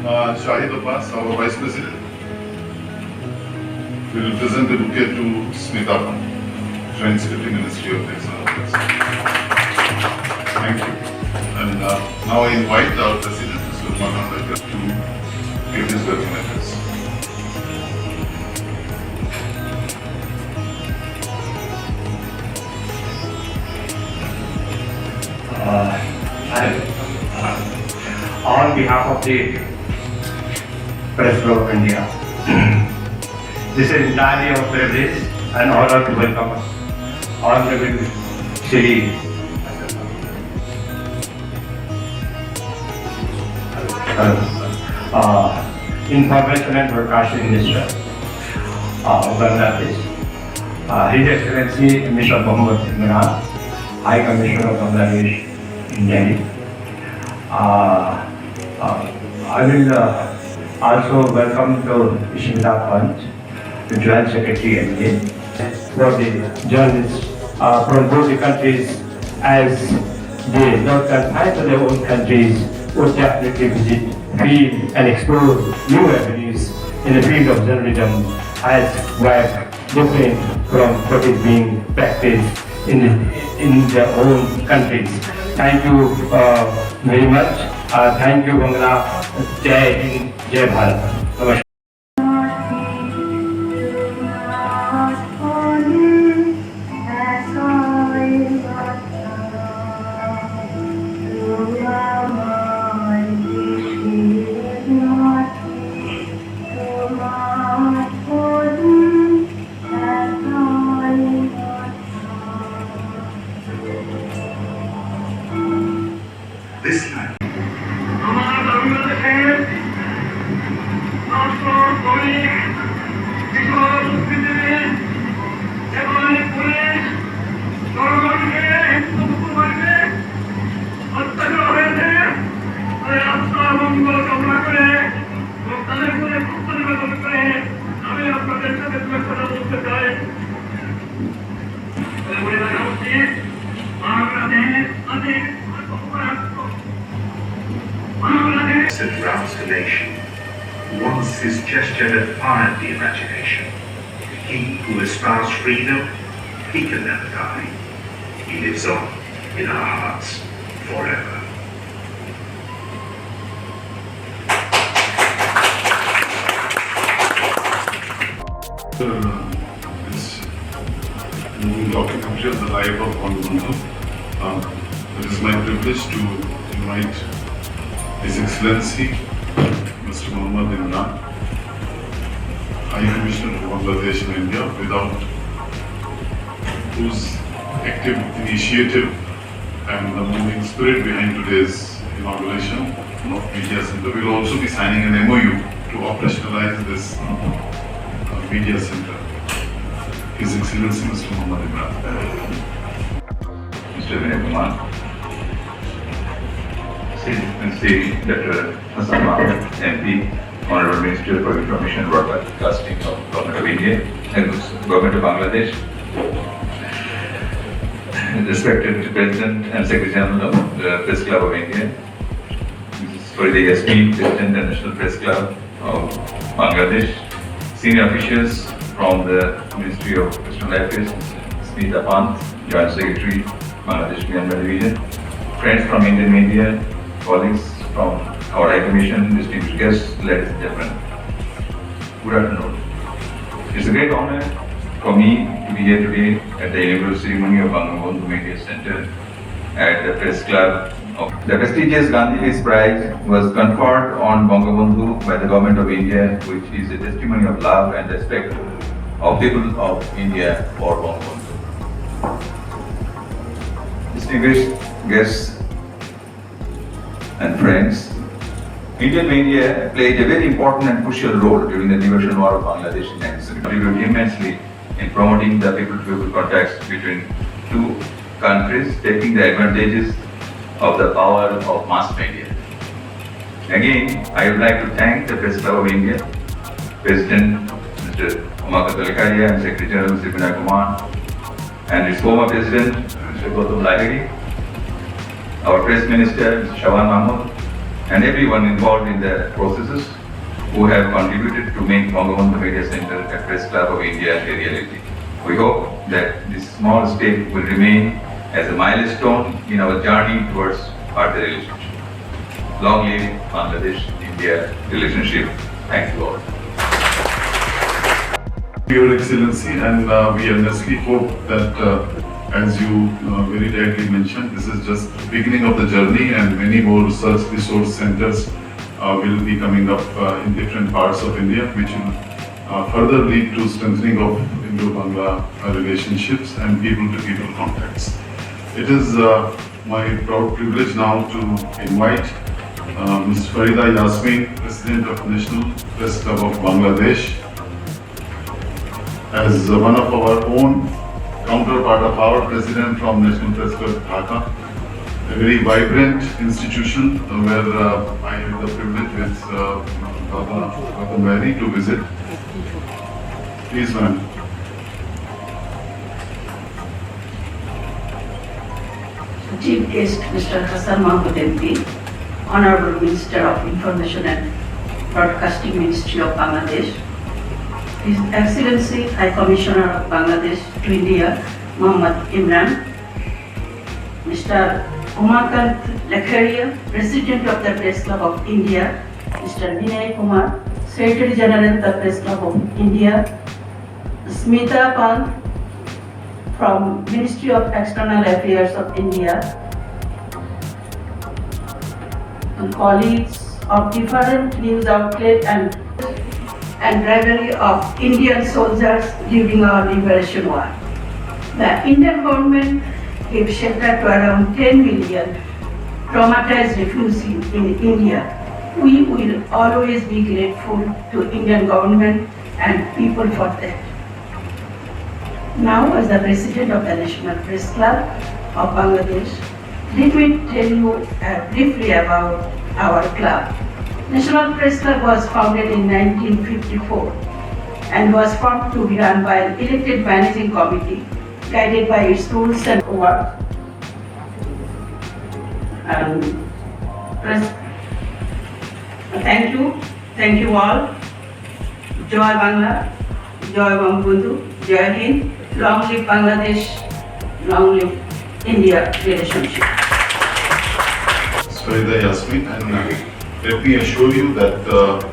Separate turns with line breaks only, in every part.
Shahid Abbas, our Vice President, will present the bouquet to Smita, Joint Secretary Ministry of External Affairs. Thank you. And now I invite our President, Mr. Umakant Lakhera, to give his welcome address.
On behalf of the Press Club of India, this is entirely our privilege and honor to welcome Honorable Sheikh, Information and Broadcasting Minister of Bangladesh, His Excellency Mr. Muhammad High Commissioner of Bangladesh in Delhi. I will also welcome to Smita, the Joint Secretary India, for the journalists from both the countries, as they not confined to their own countries would definitely visit, feel and explore new avenues in the field of journalism as were different from what is being practiced in their own countries. Thank you very much. Thank you, Bangla. Jai Hind, Jai Bharat. Namaskar.
This time.
Aroused the nation. Once his gesture had fired the imagination. He who espoused freedom, he can never die. He lives on in our hearts forever.
This moving documentary of the life of Bangabandhu. It is my privilege to invite His Excellency Mr. Muhammad Imran, High Commissioner for Bangladesh in India, without whose active initiative and the moving spirit behind today's inauguration of Media Center. We will also be signing an MOU to operationalize this Media Center. His Excellency Mr. Muhammad Imran.
Mr. Vinay Kumar, Excellency Dr. Hasan Mahmud, MP, Honorable Minister for Information and Broadcasting of Government of India and Government of Bangladesh, respected President and Secretary General of the Press Club of India, Mrs. Farida Yasmin, President and National Press Club of Bangladesh, senior officials from the Ministry of External Affairs, Smita, Joint Secretary, Bangladesh Myanmar Division, friends from Indian media, colleagues from our High Commission, distinguished guests, ladies and gentlemen. Good afternoon. It's a great honor for me to be here today at the inaugural ceremony of Bangabandhu Media Center at the Press Club. The prestigious Gandhi Peace Prize was conferred on Bangabandhu by the Government of India, which is a testimony of love and respect of people of India for Bangabandhu. Distinguished guests and friends, Indian media played a very important and crucial role during the liberation war of Bangladesh in 1960. Contributed immensely in promoting the people-to-people contacts between two countries, taking the advantages of the power of mass media. Again, I would like to thank the Press Club of India, President Mr. Umakant Lakhera and Secretary General Mr. Vinay Kumar, and its former President Mr. Gautam Lahiri, our Press Minister Mr. Hasan Mahmud, and everyone involved in the processes who have contributed to make Bangabandhu Media Center a press club of India a reality. We hope that this small step will remain as a milestone in our journey towards further relationship. Long live Bangladesh-India relationship. Thank you all.
Your Excellency, and we earnestly hope that, as you very rightly mentioned, this is just the beginning of the journey, and many more research resource centers will be coming up in different parts of India, which will further lead to strengthening of Indo-Bangla relationships and people-to-people contacts. It is my proud privilege now to invite Ms. Farida Yasmin, President of National Press Club of Bangladesh, as one of our own counterpart of our president from National Press Club Dhaka, a very vibrant institution where I had the privilege with Gautam Lahiri to visit. Please, ma'am.
Chief Guest Mr. Hasan Mahmud MP, Honorable Minister of Information and Broadcasting Ministry of Bangladesh, His Excellency High Commissioner of Bangladesh to India, Muhammad Imran, Mr. Umakant Lakhera, President of the Press Club of India, Mr. Vinay Kumar, Secretary General of the Press Club of India, Smita Pant from Ministry of External Affairs of India, and colleagues of different news outlets and bravery of Indian soldiers during our liberation war. The Indian government gave shelter to around 10 million traumatized refugees in India. We will always be grateful to Indian government and people for that. Now, as the President of the National Press Club of Bangladesh, let me tell you briefly about our club. National Press Club was founded in 1954 and was formed to be run by an elected managing committee guided by its rules and work. Thank you all. Joy Bangla, Joy Bangabandhu, Joy Hind, long live Bangladesh, long live India relationship.
Farida Yasmin, and let me assure you that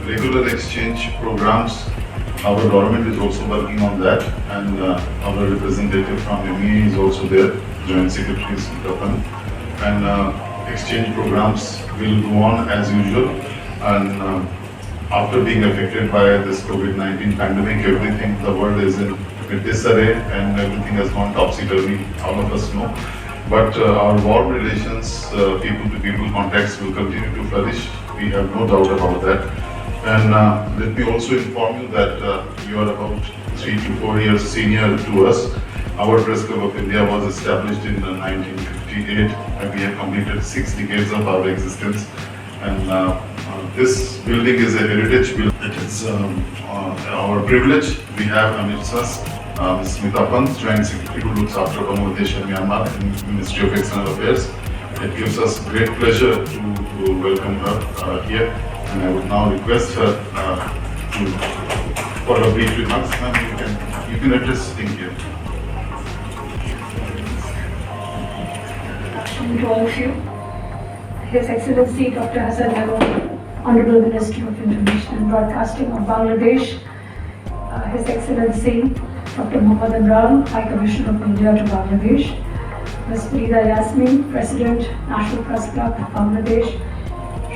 regular exchange programs, our government is also working on that, and our representative from MEA is also there, Joint Secretary Gautam, and exchange programs will go on as usual. And after being affected by this COVID-19 pandemic, everything, the world is in disarray and everything has gone topsy-turvy, all of us know. But our warm relations, people-to-people contacts will continue to flourish. We have no doubt about that. And let me also inform you that you are about 3 to 4 years senior to us. Our Press Club of India was established in 1958 and we have completed 6 decades of our existence. And this building is a heritage building. It is our privilege. We have amidst us Ms. Smita Pant, Joint Secretary who looks after Bangladesh and Myanmar in the Ministry of External Affairs. It gives us great pleasure to welcome her here, and I would now request her for a brief remarks. Ma'am, you can address things here.
To all of you, His Excellency Dr. Hasan Mahmud, Honorable Minister of Information and Broadcasting of Bangladesh, His Excellency Dr. Muhammad Imran, High Commissioner of India to Bangladesh, Ms. Farida Yasmin, President, National Press Club of Bangladesh,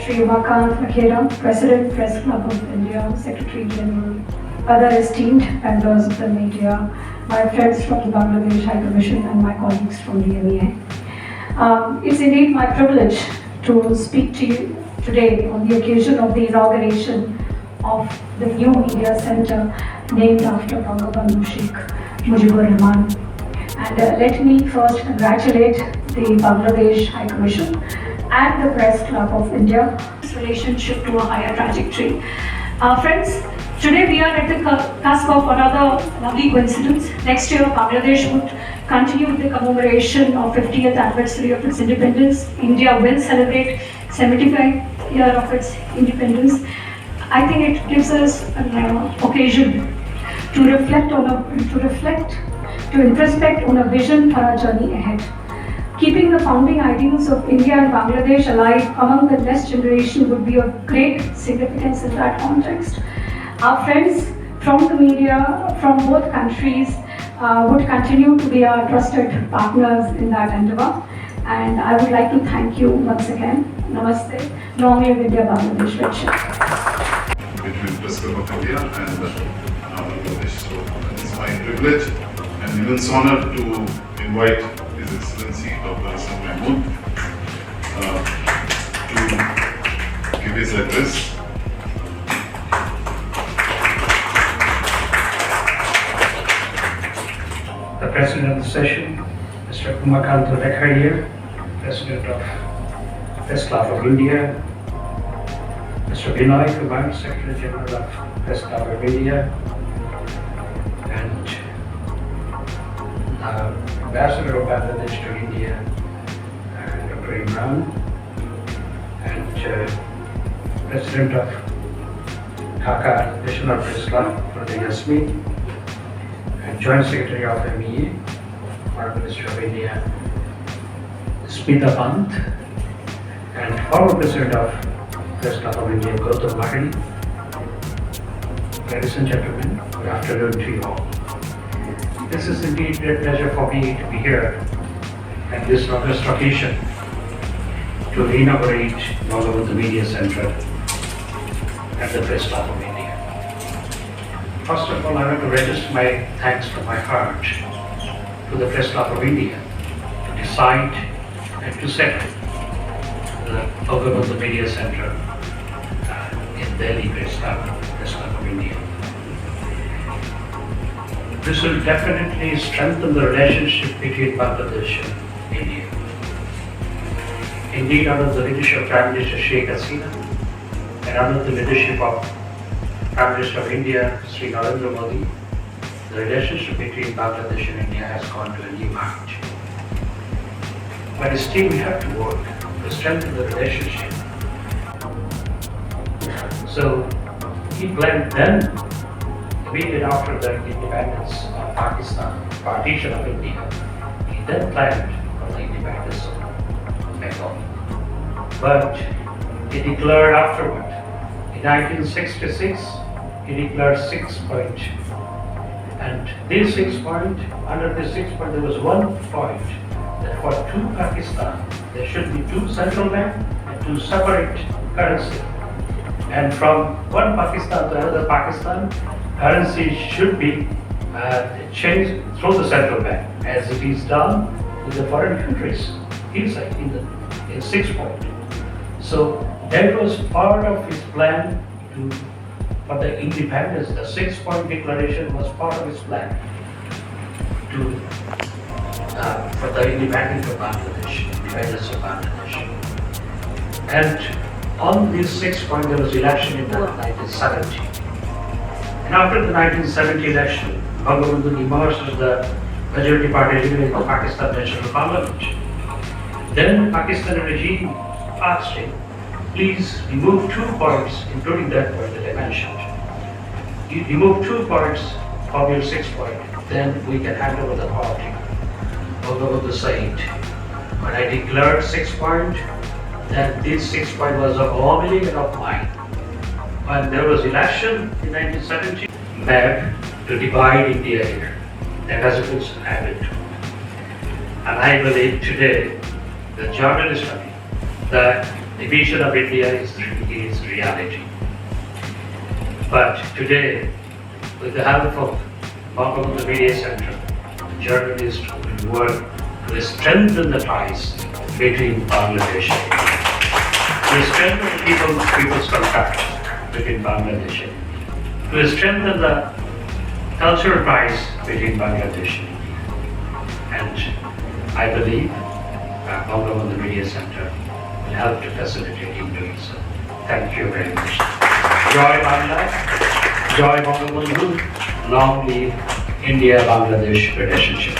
Shri Umakant Lakhera, President, Press Club of India, Secretary General, other esteemed members of the media, my friends from the Bangladesh High Commission and my colleagues from the MEA. It's indeed my privilege to speak to you today on the occasion of the inauguration of the new media center named after Bangabandhu Sheikh, Mujibur Rahman. And let me first congratulate the Bangladesh High Commission and the Press Club of India. This relationship to a higher trajectory. Friends, today we are at the cusp of another lovely coincidence. Next year, Bangladesh would continue with the commemoration of 50th anniversary of its independence. India will celebrate 75 year of its independence, I think it gives us an occasion to reflect, to introspect on a vision for our journey ahead. Keeping the founding ideals of India and Bangladesh alive among the next generation would be of great significance in that context. Our friends from the media, from both countries, would continue to be our trusted partners in that endeavor. And I would like to thank you once again. Namaste. Long live India Bangladesh friendship.
Between Press Club of India and Bangladesh. So it's my privilege and immense honor to invite His Excellency Dr. Hasan Mahmud to give his address.
The President of the session, Mr. Umakant Lakhera, President of Press Club of India, Mr. Vinay Kumar, Secretary General of Press Club of India, and Ambassador of Bangladesh to India, Dr. Rahman, and President of Dhaka National Press Club, Brother Yasmin, and Joint Secretary of MEA, Foreign Minister of India, Smita Pant, and former President of Press Club of India, Gautam Lahiri. Ladies and gentlemen, good afternoon to you all. This is indeed a great pleasure for me to be here at this august occasion to inaugurate Bangabandhu Media Center at the Press Club of India. First of all, I want to register my thanks from my heart to the Press Club of India to decide and to set the Bangabandhu Media Center in Delhi Press Club of India. This will definitely strengthen the relationship between Bangladesh and India. Indeed, under the leadership of Prime Minister Sheikh and under the leadership of Prime Minister of India, Sri Narendra Modi, the relationship between Bangladesh and India has gone to a new height. But still we have to work to strengthen the relationship. So he planned then, immediately after the independence of Pakistan, partition of India, he then planned for the independence of Bengal. But he declared afterward, in 1966, he declared 6 points. And these 6 points, under this 6 point, there was one point that for two Pakistan, there should be two central bank and two separate currency. And from one Pakistan to another Pakistan, currency should be changed through the central bank, as it is done with the foreign countries inside in 6 points. So that was part of his plan for the independence. The 6 point declaration was part of his plan for the independence of Bangladesh, independence of Bangladesh. And on this 6 point, there was election in 1970. And after the 1970 election, Bangabandhu emerged as the majority party leader in the Pakistan National Parliament. Then the Pakistani regime asked him, please remove 2 points, including that point that I mentioned. You remove 2 points from your 6 point, then we can hand over the party. Bangabandhu said, when I declared 6 point, then this 6 point was of only and of mine. When there was election in 1970, map to divide India here. That has been habit. And I believe today, the journalist of it, the division of India is reality. But today, with the help of Bangabandhu Media Center, the journalists will work to strengthen the ties between Bangladesh, to strengthen people's contact between Bangladesh, to strengthen the cultural ties between Bangladesh and India. And I believe Bangabandhu Media Center will help to facilitate in doing so. Thank you very much. Joy Bangla, Joy Bangabandhu, long live India-Bangladesh relationship.